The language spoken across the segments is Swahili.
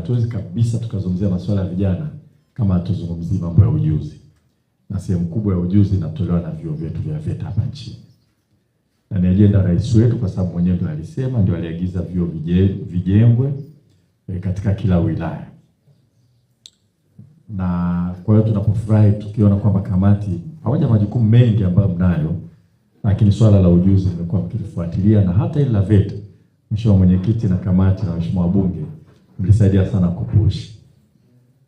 hatuwezi kabisa tukazungumzia masuala ya vijana kama hatuzungumzii mambo ya ujuzi. Na sehemu kubwa ya ujuzi inatolewa na vyuo vyetu vya VETA hapa nchini. Na ni ajenda rais wetu, kwa sababu mwenyewe ndio alisema, ndio aliagiza vyuo vijengwe katika kila wilaya. Na kwa hiyo tunapofurahi tukiona kwamba kamati pamoja na majukumu mengi ambayo mnayo, lakini swala la ujuzi limekuwa mkilifuatilia, na hata ile la VETA, Mheshimiwa Mwenyekiti na kamati na waheshimiwa wabunge mlisaidia sana kupush.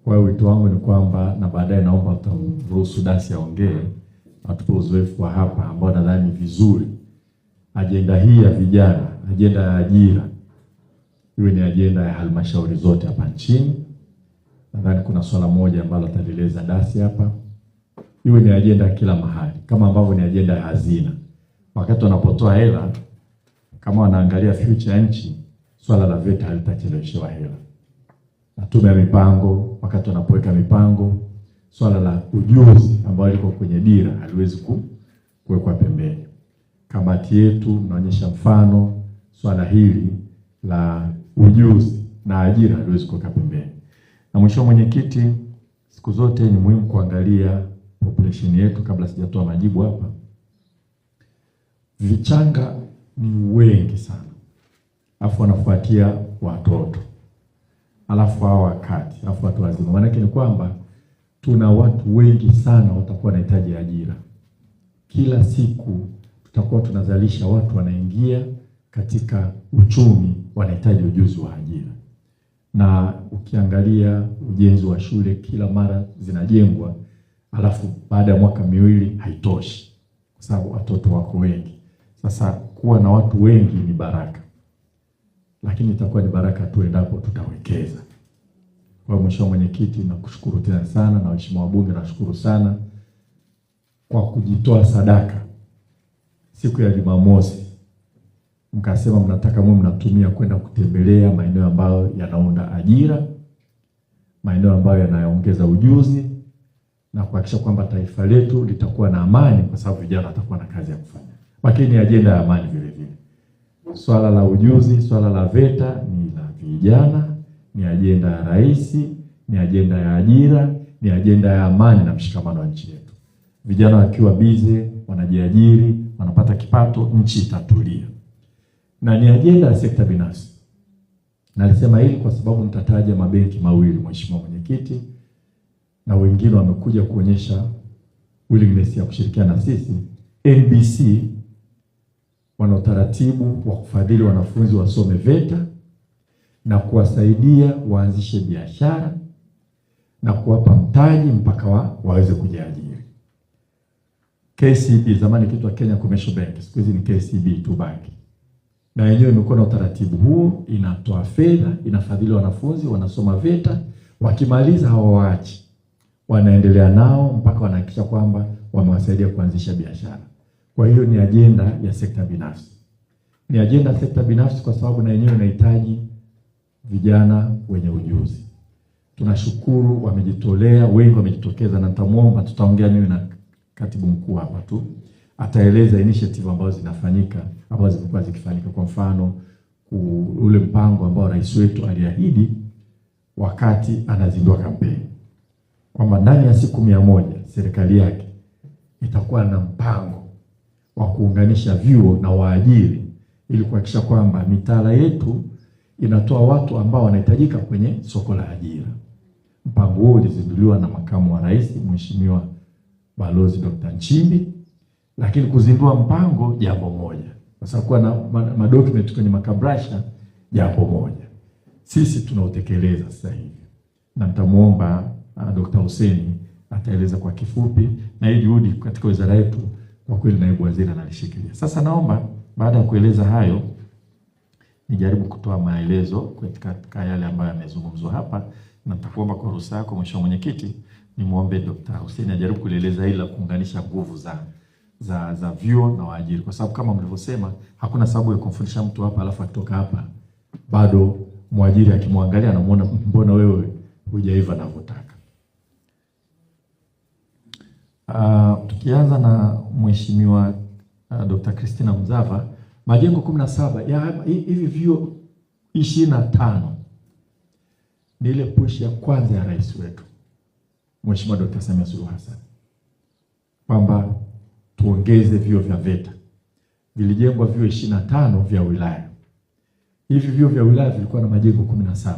Kwa hiyo wito wangu ni kwamba, na baadaye naomba turuhusu Dasi aongee atupe uzoefu wa hapa ambao nadhani vizuri ajenda hii ya vijana, ajenda ya ajira iwe ni ajenda ya halmashauri zote hapa nchini. Nadhani kuna swala moja ambalo atalieleza Dasi hapa, iwe ni ajenda kila mahali, kama ambavyo ni ajenda ya hazina. Wakati wanapotoa hela, kama wanaangalia future ya nchi, swala la VETA halitacheleweshewa hela. Na tume ya mipango, wakati wanapoweka mipango, swala la ujuzi ambao liko kwenye dira haliwezi kuwekwa pembeni. Kamati yetu inaonyesha mfano, swala hili la ujuzi na ajira haliwezi kuwekwa pembeni. Na Mheshimiwa Mwenyekiti, siku zote ni muhimu kuangalia population yetu. Kabla sijatoa majibu hapa, vichanga ni wengi sana, alafu wanafuatia watoto, alafu hao wakati, alafu watu wazima. Maana yake ni kwamba tuna watu wengi sana watakuwa wanahitaji ajira. Kila siku tutakuwa tunazalisha watu wanaingia katika uchumi, wanahitaji ujuzi wa ajira. Na ukiangalia ujenzi wa shule kila mara zinajengwa, alafu baada ya mwaka miwili haitoshi, kwa sababu watoto wako wengi. Sasa kuwa na watu wengi ni baraka, lakini itakuwa ni baraka tu endapo tutawekeza. Kwa Mheshimiwa Mwenyekiti, nakushukuru tena sana, na waheshimiwa wabunge nashukuru sana kwa kujitoa sadaka. Siku ya Jumamosi mkasema mnataka mnatumia kwenda kutembelea maeneo ambayo yanaunda ajira, maeneo ambayo yanaongeza ujuzi, na kuhakikisha kwamba taifa letu litakuwa na amani, kwa sababu vijana watakuwa na kazi ya kufanya. Lakini ajenda ya amani vile vile. Swala la ujuzi, swala la VETA ni la vijana, ni ajenda ya rais, ni ajenda ya ajira, ni ajenda ya amani na mshikamano wa nchi yetu. Vijana wakiwa bize, wanajiajiri, wanapata kipato, nchi itatulia. Na ni ajenda ya sekta binafsi. Nalisema hili kwa sababu nitataja mabenki mawili, Mheshimiwa Mwenyekiti, na wengine wamekuja kuonyesha willingness ya kushirikiana na sisi. NBC wana utaratibu wa kufadhili wanafunzi wasome VETA na kuwasaidia waanzishe biashara na kuwapa mtaji mpaka waweze kujiajiri. KCB zamani kiitwa Kenya Commercial Bank, siku hizi ni KCB tu bank. Na yenyewe imekuwa na utaratibu huo, inatoa fedha, inafadhili wanafunzi wanasoma VETA, wakimaliza hawaachi, wanaendelea nao mpaka wanahakikisha kwamba wamewasaidia kuanzisha biashara. Kwa hiyo ni ajenda ya sekta binafsi. Ni ajenda ya sekta binafsi kwa sababu na yenyewe inahitaji vijana wenye ujuzi. Tunashukuru wamejitolea, wengi wamejitokeza, na nitamuomba, tutaongea mimi na katibu mkuu hapa tu, ataeleza initiative ambazo zinafanyika, ambazo zimekuwa zikifanyika. Kwa mfano, ule mpango ambao rais wetu aliahidi wakati anazindua kampeni, kwamba ndani ya siku 100 serikali yake itakuwa na mpango wa kuunganisha vyuo na waajiri, ili kuhakikisha kwamba mitaala yetu inatoa watu ambao wanahitajika kwenye soko la ajira. Mpango huo ulizinduliwa na makamu wa rais, Mheshimiwa Balozi Dr. Nchimbi, lakini kuzindua mpango jambo moja, kwa sababu kuwa na madocument kwenye makabrasha jambo moja. Sisi tunautekeleza sasa hivi. Na nitamuomba Dr. Hussein ataeleza kwa kifupi, na hii juhudi katika wizara yetu kwa kweli naibu waziri analishikilia. Sasa naomba baada ya kueleza hayo nijaribu kutoa maelezo katika yale ambayo yamezungumzwa hapa, na nitakuomba kwa ruhusa yako Mheshimiwa Mwenyekiti nimuombe Dr. Hussein ajaribu kueleza hili la kuunganisha nguvu za vyuo na waajiri, kwa sababu kama mlivyosema hakuna sababu ya kumfundisha mtu hapa alafu akitoka hapa bado mwajiri akimwangalia anamuona mbona wewe hujaiva anavyotaka. Tukianza na Mheshimiwa Dr. Christina Mzava, majengo 17 ya hivi vyuo 25 ni ile push ya kwanza ya rais wetu Mheshimiwa Dr. Samia Suluhu Hassan kwamba tuongeze vyuo vya VETA. Vilijengwa vyuo 25 vya wilaya. Hivi vyuo vya wilaya vilikuwa na majengo 17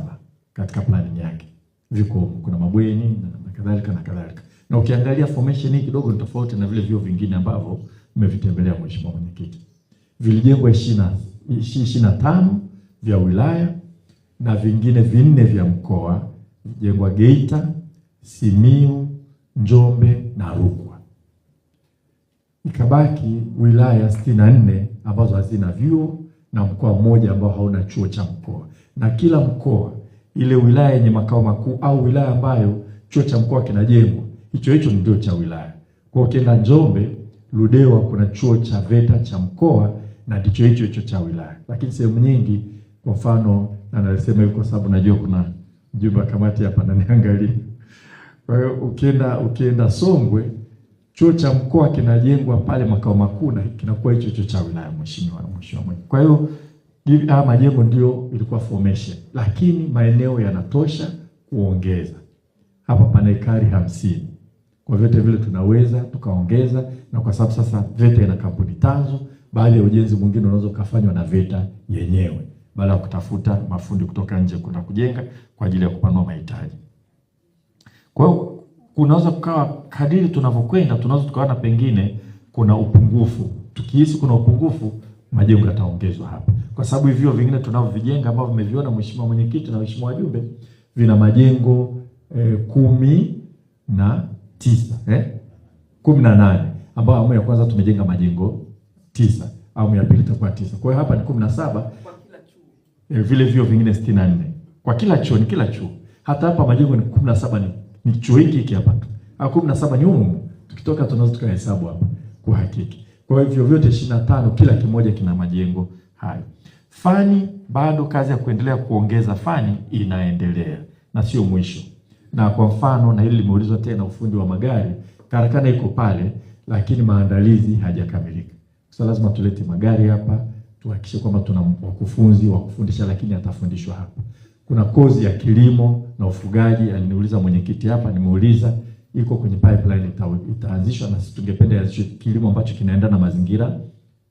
katika planning yake. Viko kuna mabweni na kadhalika na kadhalika. Na ukiangalia formation hii kidogo ni tofauti na vile vyuo vingine ambavyo nimevitembelea Mheshimiwa Mwenyekiti. Vilijengwa 25 vya wilaya na vingine 4 vya mkoa, vijengwa Geita, Simiyu, Njombe na Rukwa. Ikabaki wilaya 64 ambazo hazina vyuo na mkoa mmoja ambao hauna chuo cha mkoa. Na kila mkoa, ile wilaya yenye makao makuu au wilaya ambayo chuo cha mkoa kinajengwa, hicho ndio cha wilaya. Kwa ukienda Njombe, Ludewa kuna chuo cha VETA cha mkoa na ndicho hicho cha wilaya. Lakini sehemu nyingi, kwa mfano, na nasema hivi kwa sababu najua kuna mjumbe wa kamati hapa ananiangalia. Kwa hiyo ukienda Songwe, chuo cha mkoa kinajengwa pale makao makuu na kinakuwa hicho cha wilaya, mheshimiwa. Kwa hiyo majengo ndio ilikuwa formation, lakini maeneo yanatosha kuongeza. Hapa pana ekari 50. Kwa vyote vile tunaweza tukaongeza, na kwa sababu sasa VETA ina kampuni tanzo, baadhi ya ujenzi mwingine unaweza kufanywa na VETA yenyewe baada ya kutafuta mafundi kutoka nje kuna kujenga kwa ajili ya kupanua mahitaji. Kwa hiyo kunaweza kukawa kadiri tunavyokwenda tunaweza tukaona pengine kuna upungufu. Tukihisi kuna upungufu, majengo yataongezwa hapa. Kwa sababu hivyo vingine tunavyovijenga ambavyo vimeviona Mheshimiwa Mwenyekiti na Mheshimiwa wajumbe vina majengo 18 ambao awamu ya kwanza tumejenga majengo 9, awamu ya pili itakuwa 9. Kwa hiyo hapa ni 17 kwa kila chuo. Vile vyuo vingine 64. Kwa kila chuo, ni kila chuo. Hata hapa majengo ni 17 ni chuo hiki hapa tu. Au 17 ni humu. Tukitoka tunaweza tukahesabu hapa kwa hakika. Kwa hivyo vyote 25 kila kimoja kina majengo hayo. Fani bado kazi ya kuendelea kuongeza fani inaendelea na sio mwisho. Na kwa mfano, na hili limeulizwa tena, ufundi wa magari, karakana iko pale lakini maandalizi hajakamilika. Sasa lazima tulete magari hapa, tuhakikishe kwamba tuna wakufunzi wa kufundisha, lakini atafundishwa hapa. Kuna kozi ya kilimo na ufugaji, aliniuliza mwenyekiti hapa, nimeuliza iko kwenye pipeline, itaanzishwa, na sisi tungependa ianzishwe kilimo ambacho kinaenda na mazingira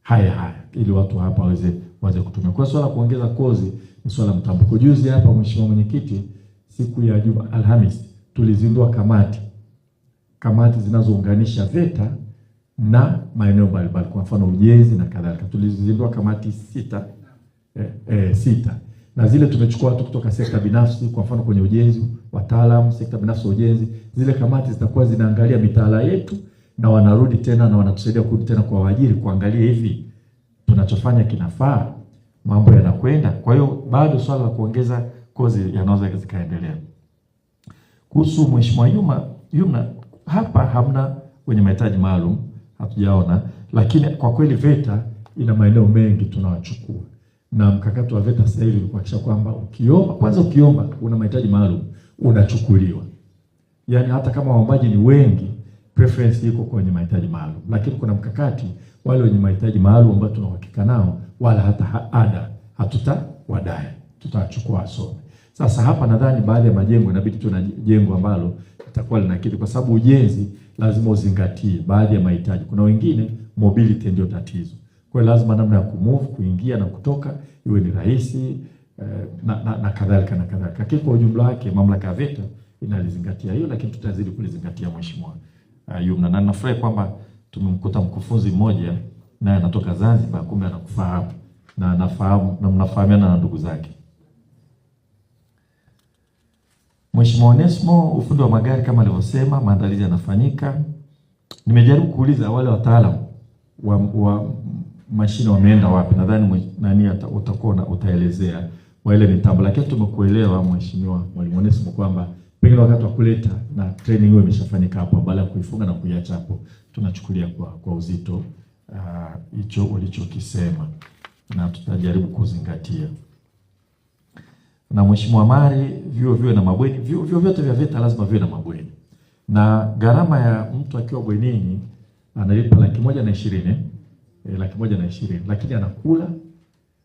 haya ili watu hapa waweze kutumia. Kwa swala kuongeza kozi ni swala mtambuko. Juzi hapa Mheshimiwa Mwenyekiti, siku ya Alhamisi, tulizindua kamati zinazounganisha VETA na maeneo mbalimbali, kwa mfano ujenzi na kadhalika. Tulizindua kamati 6 na zile tumechukua watu kutoka sekta binafsi, kwa mfano kwenye ujenzi, wataalamu sekta binafsi wa ujenzi. Zile kamati zitakuwa zinaangalia mitaala yetu na wanarudi tena na wanatusaidia kurudi tena kwa waajiri kuangalia hivi tunachofanya kinafaa, mambo yanakwenda. Kwa hiyo bado swala la kuongeza kozi yanaweza zikaendelea. Kuhusu Mheshimiwa Yumna, hapa hamna wenye mahitaji maalum, hatujaona, lakini kwa kweli VETA ina maeneo mengi tunawachukua. Na mkakati wa VETA sasa hivi ni kuhakikisha kwamba ukiomba una mahitaji maalum unachukuliwa. Yaani hata kama waombaji ni wengi, preference iko kwenye mahitaji maalum. Lakini kuna mkakati wale wenye mahitaji maalum ambao tuna uhakika nao wala hata ada hatutawadai, tutachukua asome. Sasa hapa nadhani baadhi ya majengo inabidi tuna jengo ambalo litakuwa linakidhi, kwa sababu ujenzi lazima uzingatie baadhi ya mahitaji. Kuna wengine mobility ndio tatizo. Kwa hiyo lazima namna ya kumove, kuingia na kutoka iwe ni rahisi na kadhalika na kadhalika. Lakini kwa ujumla wake mamlaka ya VETA inalizingatia hiyo, lakini tutazidi kulizingatia Mheshimiwa Yumna. Na nafurahi kwamba tumemkuta mkufunzi mmoja naye anatoka Zanzibar, kumbe anakufahamu na anafahamu na mnafahamiana na ndugu zake. Mheshimiwa Onesmo, ufundi wa magari kama alivyosema, maandalizi yanafanyika. Nimejaribu kuuliza wale wataalamu wa mashine wameenda wapi. Nadhani utakuwa utaelezea wale mitambo, lakini tumekuelewa Mheshimiwa Mwalimu Onesmo kwamba pengine wakati wa kuleta na training hiyo imeshafanyika hapo, baada ya kuifunga na kuiacha hapo, tunachukulia kwa uzito hicho ulichokisema na tutajaribu kuzingatia. Na Mheshimiwa Mari, vyuo viwe na mabweni. Vyuo vyote vya VETA lazima viwe na mabweni. Na gharama ya mtu akiwa bwenini analipa 120,000, 120,000, lakini anakula,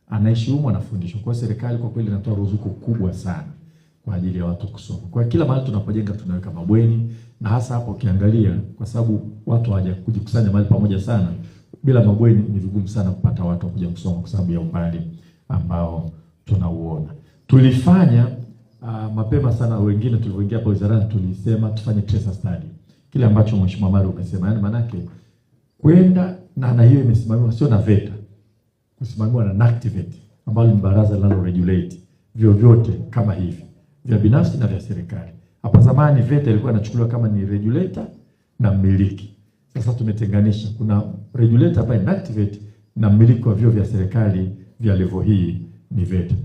anaishi humo, anafundishwa. Kwa serikali kwa kweli inatoa ruzuku kubwa sana. kwa ajili ya watu kusoma. Kwa kila mahali tunapojenga tunaweka mabweni, na hasa hapo ukiangalia, kwa sababu watu hawaja kujikusanya mahali pamoja sana, bila mabweni ni vigumu sana kupata watu kuja kusoma kwa sababu ya umbali ambao tunauona. Tulifanya mapema sana, wengine tulivyoingia hapo wizarani tulisema tufanye tracer study. Kile ambacho Mheshimiwa Mari umesema, yani manake kwenda na hiyo imesimamiwa sio na VETA, kusimamiwa na NACTVET ambalo ni baraza linalo regulate vyo vyote kama hivi vya binafsi na vya serikali. Hapa zamani VETA ilikuwa inachukuliwa kama ni regulator na mmiliki. Sasa tumetenganisha, kuna regulator hapa ni NACTVET na mmiliki wa vyo vya serikali vya level hii ni VETA.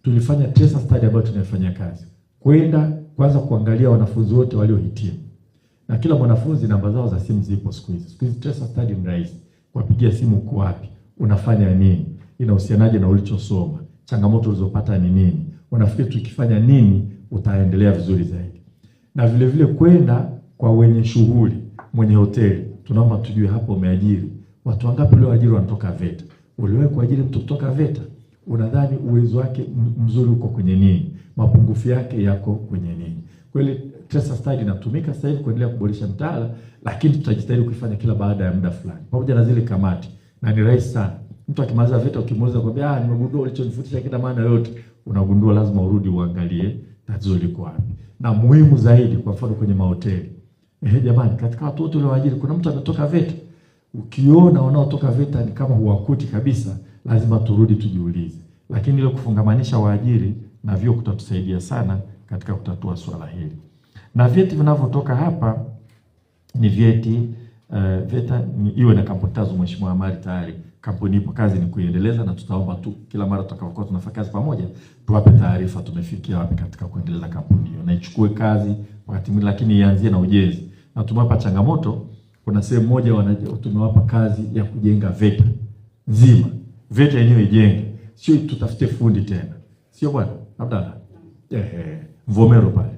Tulifanya tracer study ambayo tunafanya kazi kwenda kwanza kuangalia wanafunzi wote waliohitimu, na kila mwanafunzi namba zao za simu zipo siku hizi. Siku hizi tracer study ni rahisi, kupigia simu uko wapi, unafanya nini, inahusianaje na ulichosoma, changamoto ulizopata ni nini, unafikiri tukifanya nini utaendelea vizuri zaidi. Na vile vile kwenda kwa wenye shughuli, mwenye hoteli, tunaomba tujue hapo umeajiri watu wangapi, leo ajiri wanatoka VETA. Uliwahi kuajiri mtu kutoka VETA? Unadhani uwezo wake mzuri uko kwenye nini? Mapungufu yake yako kwenye nini? Kweli tracer study inatumika sasa hivi kuendelea kuboresha mtaala, lakini tutajitahidi kuifanya kila baada ya muda fulani, pamoja na zile kamati, na ni rahisi sana. Mtu akimaliza VETA ukimuuliza kwambia nimegundua ulichonifundisha kila maana yote, unagundua lazima urudi uangalie tatizo liko wapi. Na muhimu zaidi, kwa mfano kwenye mahoteli, jamani, katika watu wote walioajiri kuna mtu ametoka VETA? Ukiona wanaotoka VETA ni kama huwakuti kabisa, lazima turudi tujiulize. Lakini ile kufungamanisha waajiri na vyuo kutatusaidia sana katika kutatua swala hili. Na vyeti vinavyotoka hapa ni vyeti VETA iwe na kampuni tazo. Mheshimiwa Mari tayari kampuni ipo, kazi ni kuiendeleza, na tutaomba tu kila mara tutakapokuwa tunafanya kazi pamoja tuwape taarifa tumefikia wapi katika kuendeleza kampuni hiyo, na ichukue kazi wakati mwingine, lakini ianzie na ujenzi. Na tumewapa changamoto, kuna sehemu moja tumewapa kazi ya kujenga VETA nzima, VETA yenyewe ijenge, sio tutafute fundi tena, sio bwana Abdalla Mvomero pale,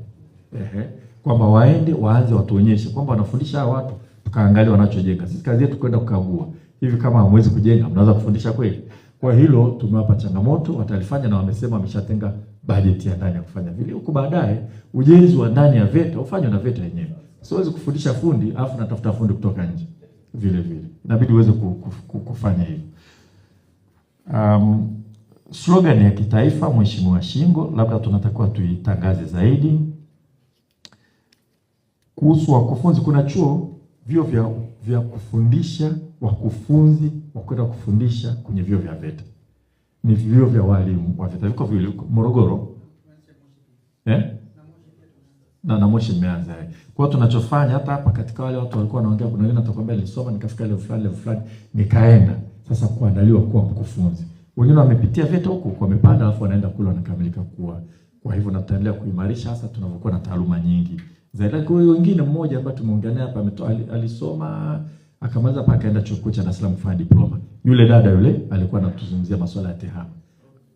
kwamba waende waanze watuonyeshe kwamba wanafundisha hawa watu, tukaangalia wanachojenga. Sisi kazi yetu kwenda kukagua, hivi kama hamwezi kujenga mnaweza kufundisha kweli? Kwa hilo tumewapa changamoto, watalifanya, na wamesema wameshatenga bajeti ya ndani ya kufanya vile. Huko baadaye ujenzi wa ndani ya VETA ufanywe na VETA yenyewe. Siwezi kufundisha fundi afu natafuta fundi kutoka nje. Vile vile inabidi uweze kufanya hivyo. Slogan ya kitaifa, Mheshimiwa Shingo, labda tunatakiwa tuitangaze zaidi. Kuhusu wakufunzi, kuna vyuo vya kufundisha wakufunzi wa kwenda kufundisha kwenye vyuo vya VETA. Ni vyuo vya walimu wa VETA, viko vile Morogoro. Na Moshi imeanza. Kwa hiyo tunachofanya hata hapa katika wale watu walikuwa wanaongea, kuna wengine atakwambia nilisoma nikafika level fulani nikaenda sasa kuandaliwa kuwa mkufunzi. Wengine wamepitia VETA huko wamepanda, alafu wanaenda kule wanakamilika kuwa. Kwa hivyo tutaendelea kuimarisha hasa tunapokuwa na taaluma nyingi zaidi. Kwa hiyo wengine mmoja ambaye tumeongea naye hapa alisoma akamaliza paka akaenda chuo kikuu cha Dar es Salaam kufanya diploma. Yule dada yule alikuwa anatuzungumzia masuala ya tehama.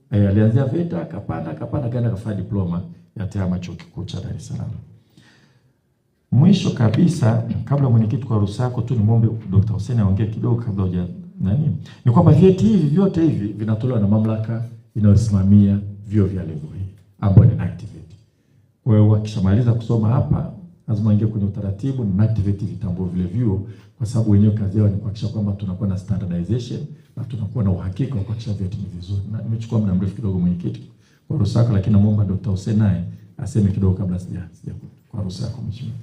Alianzia VETA akapanda akaenda kufanya diploma ya tehama chuo kikuu cha Dar es Salaam. Mwisho kabisa, kabla mwenyekiti kwa ruhusa yako tu nimwombe Dr. Hussein aongee kidogo kabla hoja ni kwamba vyeti hivi vyote hivi vinatolewa na mamlaka inayosimamia vyuo vya level hii ambayo ni NACTVET. Kwa hiyo wakishamaliza kusoma hapa lazima ingie kwenye utaratibu na NACTVET vitambue vile vyuo, kwa sababu wenyewe kazi yao ni kuhakikisha kwamba tunakuwa na standardization na tunakuwa na uhakika wa kuhakikisha vyeti ni vizuri. Na nimechukua muda mrefu kidogo mwenyekiti kwa ruhusa yako, lakini naomba Dr. Hussein naye aseme kidogo kabla sija kwa ruhusa yako mheshimiwa.